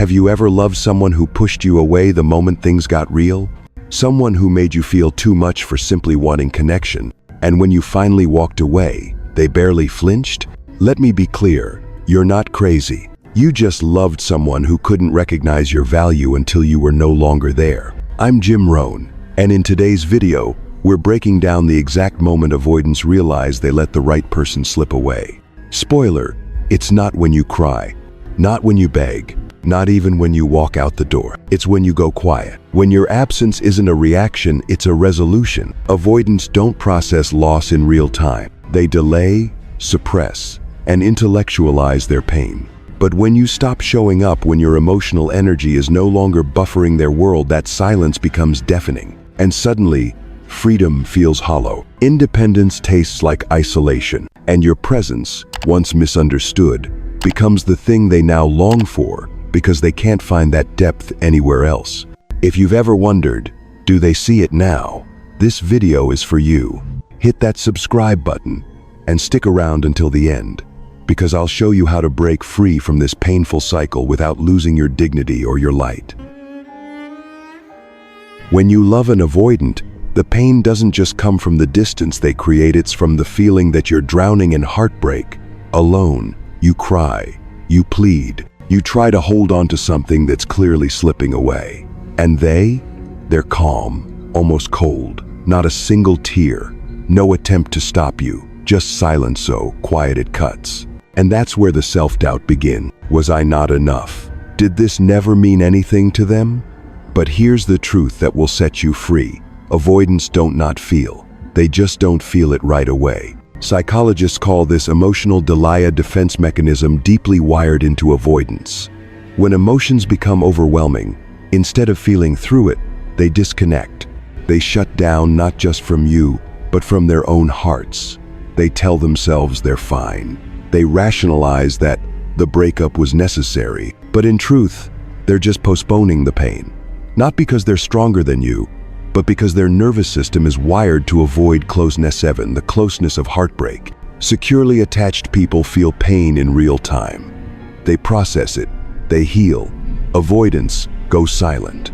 Have you ever loved someone who pushed you away the moment things got real? Someone who made you feel too much for simply wanting connection, and when you finally walked away, they barely flinched? Let me be clear, you're not crazy. You just loved someone who couldn't recognize your value until you were no longer there. I'm Jim Rohn, and in today's video, we're breaking down the exact moment avoidants realize they let the right person slip away. Spoiler, it's not when you cry, not when you beg, not even when you walk out the door. It's when you go quiet. When your absence isn't a reaction, it's a resolution. Avoidants don't process loss in real time. They delay, suppress, and intellectualize their pain. But when you stop showing up, when your emotional energy is no longer buffering their world, that silence becomes deafening. And suddenly, freedom feels hollow. Independence tastes like isolation, and your presence, once misunderstood, becomes the thing they now long for because they can't find that depth anywhere else. If you've ever wondered, do they see it now? This video is for you. Hit that subscribe button and stick around until the end, because I'll show you how to break free from this painful cycle without losing your dignity or your light. When you love an avoidant, the pain doesn't just come from the distance they create, it's from the feeling that you're drowning in heartbreak. Alone, you cry, you plead, you try to hold on to something that's clearly slipping away. And they're calm, almost cold, not a single tear, no attempt to stop you, just silence so quiet it cuts. And that's where the self-doubt begins. Was I not enough? Did this never mean anything to them? But here's the truth that will set you free. Avoidants don't not feel. They just don't feel it right away. Psychologists call this emotional delay defense mechanism deeply wired into avoidance. When emotions become overwhelming, instead of feeling through it, they disconnect. They shut down not just from you, but from their own hearts. They tell themselves they're fine. They rationalize that the breakup was necessary, but in truth, they're just postponing the pain. Not because they're stronger than you, but because their nervous system is wired to avoid closeness, the closeness of heartbreak. Securely attached people feel pain in real time. They process it, they heal. Avoidants go silent.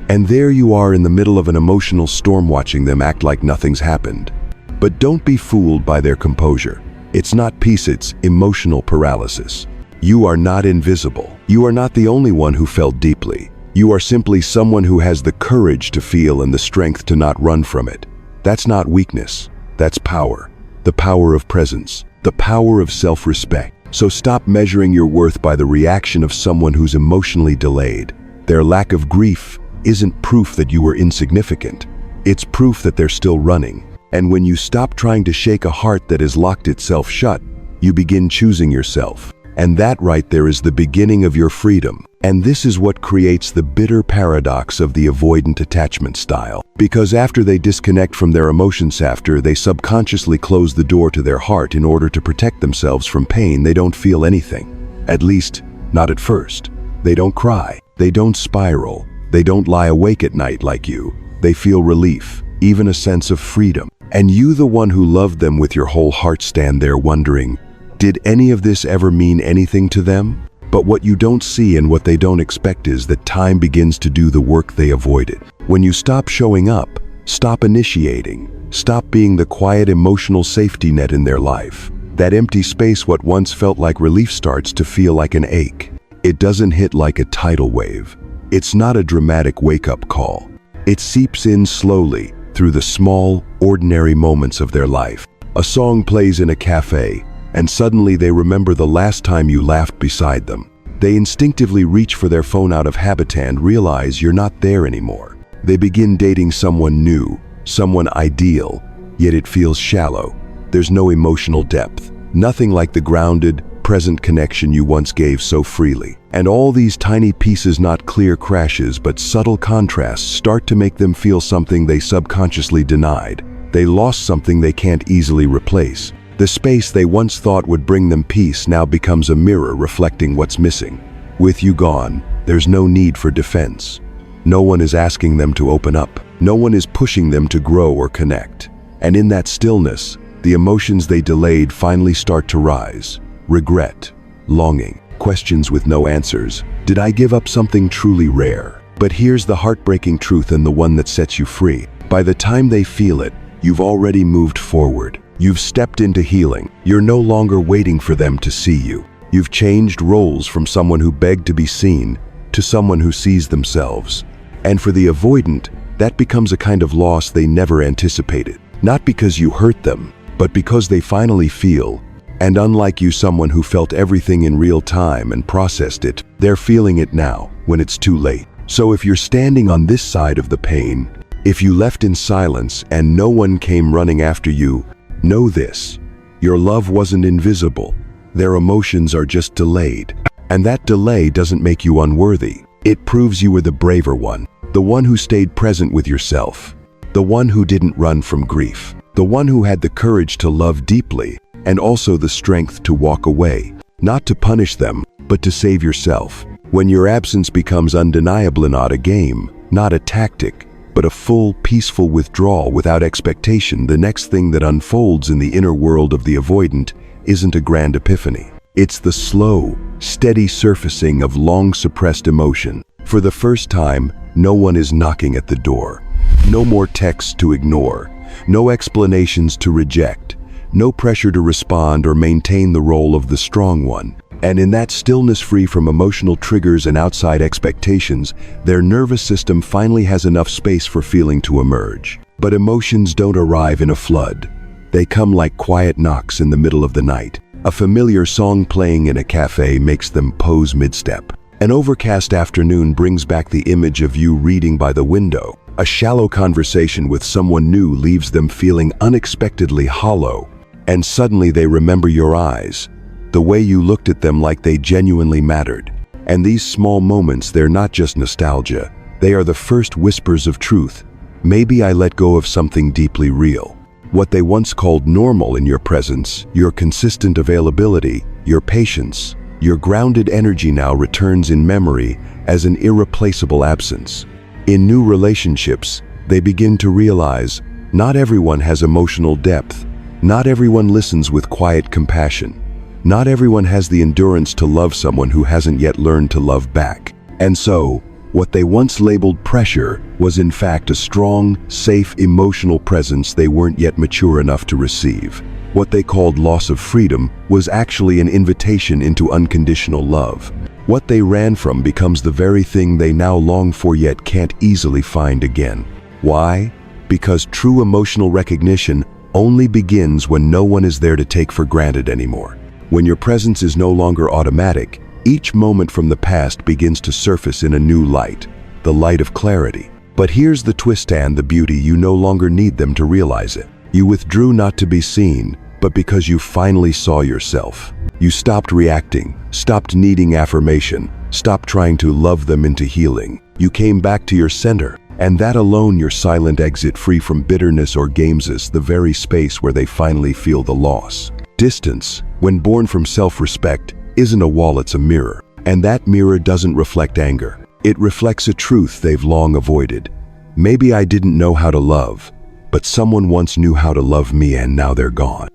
And there you are in the middle of an emotional storm, watching them act like nothing's happened. But don't be fooled by their composure. It's not peace, it's emotional paralysis. You are not invisible. You are not the only one who felt deeply. You are simply someone who has the courage to feel and the strength to not run from it. That's not weakness, that's power. The power of presence, the power of self-respect. So stop measuring your worth by the reaction of someone who's emotionally delayed. Their lack of grief isn't proof that you were insignificant. It's proof that they're still running. And when you stop trying to shake a heart that has locked itself shut, you begin choosing yourself. And that right there is the beginning of your freedom. And this is what creates the bitter paradox of the avoidant attachment style. Because after they disconnect from their emotions, they subconsciously close the door to their heart in order to protect themselves from pain. They don't feel anything. At least, not at first. They don't cry. They don't spiral. They don't lie awake at night like you. They feel relief, even a sense of freedom. And you, the one who loved them with your whole heart, stand there wondering, did any of this ever mean anything to them? But what you don't see and what they don't expect is that time begins to do the work they avoided. When you stop showing up, stop initiating, stop being the quiet emotional safety net in their life, that empty space, what once felt like relief, starts to feel like an ache. It doesn't hit like a tidal wave. It's not a dramatic wake-up call. It seeps in slowly through the small, ordinary moments of their life. A song plays in a cafe, and suddenly they remember the last time you laughed beside them. They instinctively reach for their phone out of habit and realize you're not there anymore. They begin dating someone new, someone ideal, yet it feels shallow. There's no emotional depth. Nothing like the grounded, present connection you once gave so freely. And all these tiny pieces, not clear crashes, but subtle contrasts, start to make them feel something they subconsciously denied. They lost something they can't easily replace. The space they once thought would bring them peace now becomes a mirror reflecting what's missing. With you gone, there's no need for defense. No one is asking them to open up. No one is pushing them to grow or connect. And in that stillness, the emotions they delayed finally start to rise. Regret, longing, questions with no answers. Did I give up something truly rare? But here's the heartbreaking truth, and the one that sets you free. By the time they feel it, you've already moved forward. You've stepped into healing. You're no longer waiting for them to see you. You've changed roles from someone who begged to be seen to someone who sees themselves. And for the avoidant, that becomes a kind of loss they never anticipated. Not because you hurt them, but because they finally feel. And unlike you, someone who felt everything in real time and processed it, they're feeling it now, when it's too late. So if you're standing on this side of the pain, if you left in silence and no one came running after you, know this: your love wasn't invisible. Their emotions are just delayed. And that delay doesn't make you unworthy. It proves you were the braver one, the one who stayed present with yourself, the one who didn't run from grief, the one who had the courage to love deeply and also the strength to walk away, not to punish them, but to save yourself. When your absence becomes undeniable, not a game, not a tactic, but a full, peaceful withdrawal without expectation, the next thing that unfolds in the inner world of the avoidant isn't a grand epiphany. It's the slow, steady surfacing of long-suppressed emotion. For the first time, no one is knocking at the door. No more texts to ignore, no explanations to reject, no pressure to respond or maintain the role of the strong one. And in that stillness, free from emotional triggers and outside expectations, their nervous system finally has enough space for feeling to emerge. But emotions don't arrive in a flood. They come like quiet knocks in the middle of the night. A familiar song playing in a cafe makes them pause mid-step. An overcast afternoon brings back the image of you reading by the window. A shallow conversation with someone new leaves them feeling unexpectedly hollow. And suddenly they remember your eyes, the way you looked at them, like they genuinely mattered. And these small moments, they're not just nostalgia. They are the first whispers of truth. Maybe I let go of something deeply real. What they once called normal in your presence, your consistent availability, your patience, your grounded energy now returns in memory as an irreplaceable absence. In new relationships, they begin to realize not everyone has emotional depth. Not everyone listens with quiet compassion. Not everyone has the endurance to love someone who hasn't yet learned to love back. And so, what they once labeled pressure was in fact a strong, safe emotional presence they weren't yet mature enough to receive. What they called loss of freedom was actually an invitation into unconditional love. What they ran from becomes the very thing they now long for yet can't easily find again. Why? Because true emotional recognition only begins when no one is there to take for granted anymore. When your presence is no longer automatic, each moment from the past begins to surface in a new light, the light of clarity. But here's the twist and the beauty: you no longer need them to realize it. You withdrew not to be seen, but because you finally saw yourself. You stopped reacting, stopped needing affirmation, stopped trying to love them into healing. You came back to your center, and that alone, your silent exit, free from bitterness or games, is the very space where they finally feel the loss. Distance, when born from self-respect, isn't a wall, it's a mirror. And that mirror doesn't reflect anger. It reflects a truth they've long avoided. Maybe I didn't know how to love, but someone once knew how to love me, and now they're gone.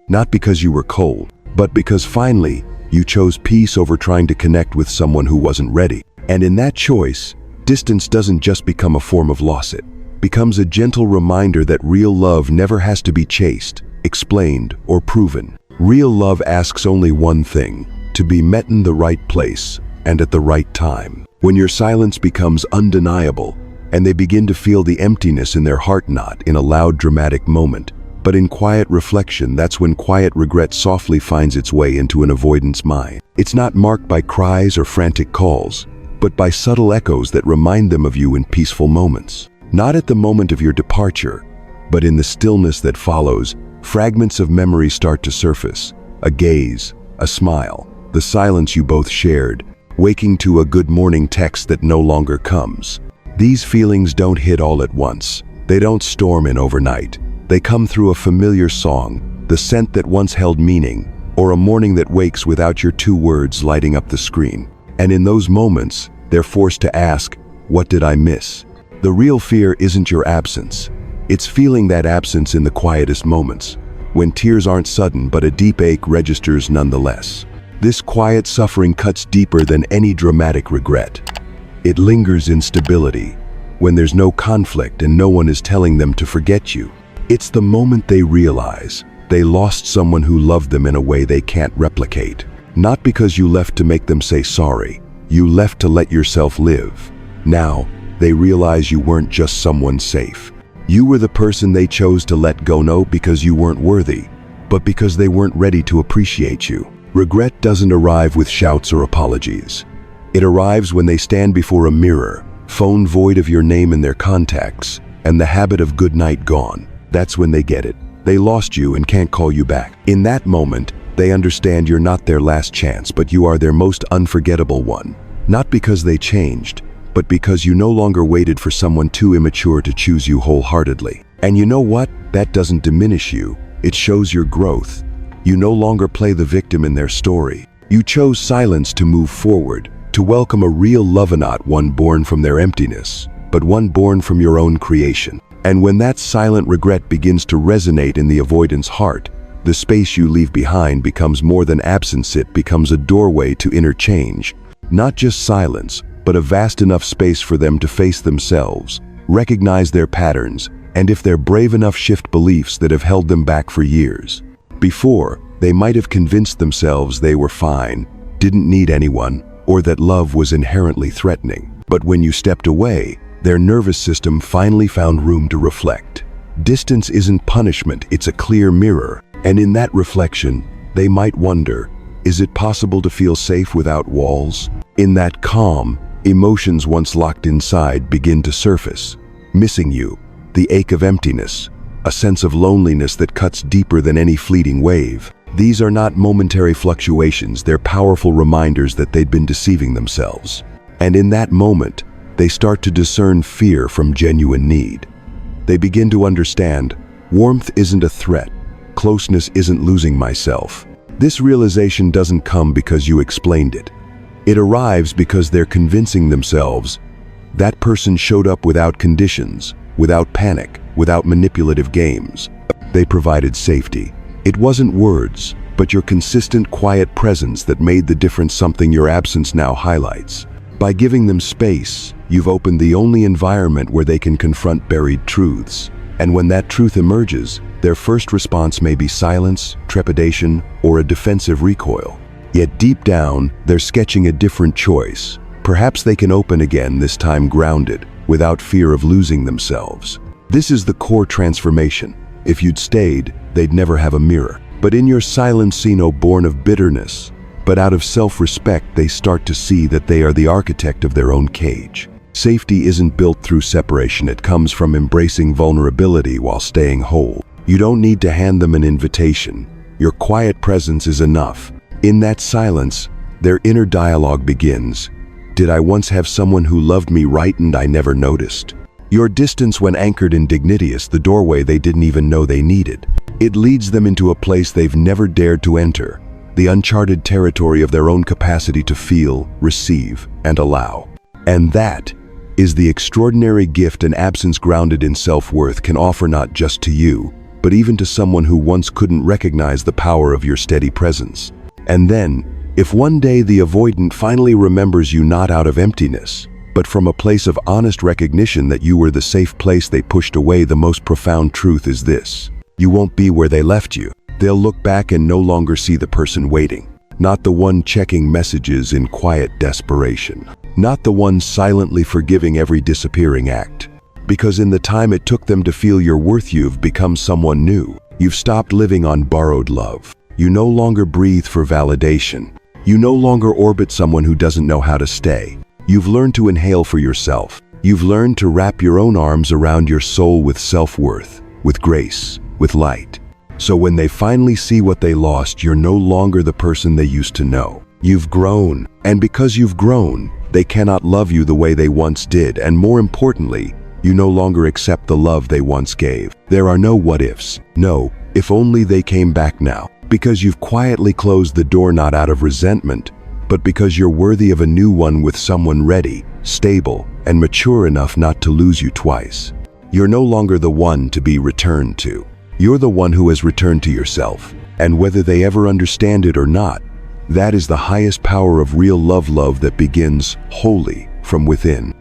Not because you were cold, but because finally you chose peace over trying to connect with someone who wasn't ready. And in that choice, distance doesn't just become a form of loss, it becomes a gentle reminder that real love never has to be chased, explained, or proven. Real love asks only one thing: to be met in the right place and at the right time. When your silence becomes undeniable and they begin to feel the emptiness in their heart, not in a loud dramatic moment, but in quiet reflection, that's when quiet regret softly finds its way into an avoidant's mind. It's not marked by cries or frantic calls, but by subtle echoes that remind them of you in peaceful moments. Not at the moment of your departure, but in the stillness that follows. Fragments of memory start to surface: a gaze, a smile, the silence you both shared, waking to a good morning text that no longer comes. These feelings don't hit all at once. They don't storm in overnight. They come through a familiar song, the scent that once held meaning, or a morning that wakes without your two words lighting up the screen. And in those moments, they're forced to ask, what did I miss? The real fear isn't your absence. It's feeling that absence in the quietest moments, when tears aren't sudden but a deep ache registers nonetheless. This quiet suffering cuts deeper than any dramatic regret. It lingers in stability, when there's no conflict and no one is telling them to forget you. It's the moment they realize they lost someone who loved them in a way they can't replicate. Not because you left to make them say sorry, you left to let yourself live. Now, they realize you weren't just someone safe. You were the person they chose to let go, not because you weren't worthy, but because they weren't ready to appreciate you. Regret doesn't arrive with shouts or apologies. It arrives when they stand before a mirror, phone void of your name in their contacts, and the habit of good night gone. That's when they get it. They lost you and can't call you back. In that moment, they understand you're not their last chance, but you are their most unforgettable one. Not because they changed, but because you no longer waited for someone too immature to choose you wholeheartedly. And you know what? That doesn't diminish you. It shows your growth. You no longer play the victim in their story. You chose silence to move forward, to welcome a real love, not one born from their emptiness, but one born from your own creation. And when that silent regret begins to resonate in the avoidant's heart, the space you leave behind becomes more than absence. It becomes a doorway to inner change. Not just silence, but a vast enough space for them to face themselves, recognize their patterns, and if they're brave enough, shift beliefs that have held them back for years. Before, they might have convinced themselves they were fine, didn't need anyone, or that love was inherently threatening. But when you stepped away, their nervous system finally found room to reflect. Distance isn't punishment, it's a clear mirror. And in that reflection, they might wonder, is it possible to feel safe without walls? In that calm, emotions once locked inside begin to surface. Missing you, the ache of emptiness, a sense of loneliness that cuts deeper than any fleeting wave. These are not momentary fluctuations, they're powerful reminders that they'd been deceiving themselves. And in that moment, they start to discern fear from genuine need. They begin to understand, warmth isn't a threat, closeness isn't losing myself. This realization doesn't come because you explained it. It arrives because they're convincing themselves that person showed up without conditions, without panic, without manipulative games. They provided safety. It wasn't words, but your consistent, quiet presence that made the difference, something your absence now highlights. By giving them space, you've opened the only environment where they can confront buried truths. And when that truth emerges, their first response may be silence, trepidation, or a defensive recoil. Yet deep down, they're sketching a different choice. Perhaps they can open again, this time grounded, without fear of losing themselves. This is the core transformation. If you'd stayed, they'd never have a mirror. But in your silence, no born of bitterness, but out of self-respect, they start to see that they are the architect of their own cage. Safety isn't built through separation, it comes from embracing vulnerability while staying whole. You don't need to hand them an invitation. Your quiet presence is enough. In that silence, their inner dialogue begins. Did I once have someone who loved me right and I never noticed? Your distance, when anchored in dignity, is the doorway they didn't even know they needed. It leads them into a place they've never dared to enter, the uncharted territory of their own capacity to feel, receive, and allow. And that is the extraordinary gift an absence grounded in self-worth can offer, not just to you, but even to someone who once couldn't recognize the power of your steady presence. And then, if one day the avoidant finally remembers you, not out of emptiness, but from a place of honest recognition that you were the safe place they pushed away, the most profound truth is this: you won't be where they left you. They'll look back and no longer see the person waiting, not the one checking messages in quiet desperation, not the one silently forgiving every disappearing act. Because in the time it took them to feel your worth, you've become someone new. You've stopped living on borrowed love. You no longer breathe for validation. You no longer orbit someone who doesn't know how to stay. You've learned to inhale for yourself. You've learned to wrap your own arms around your soul with self-worth, with grace, with light. So when they finally see what they lost, you're no longer the person they used to know. You've grown, and because you've grown, they cannot love you the way they once did, and more importantly, you no longer accept the love they once gave. There are no what-ifs, no, if only they came back now. Because you've quietly closed the door, not out of resentment, but because you're worthy of a new one with someone ready, stable, and mature enough not to lose you twice. You're no longer the one to be returned to. You're the one who has returned to yourself. And whether they ever understand it or not, That is the highest power of real love that begins wholly from within.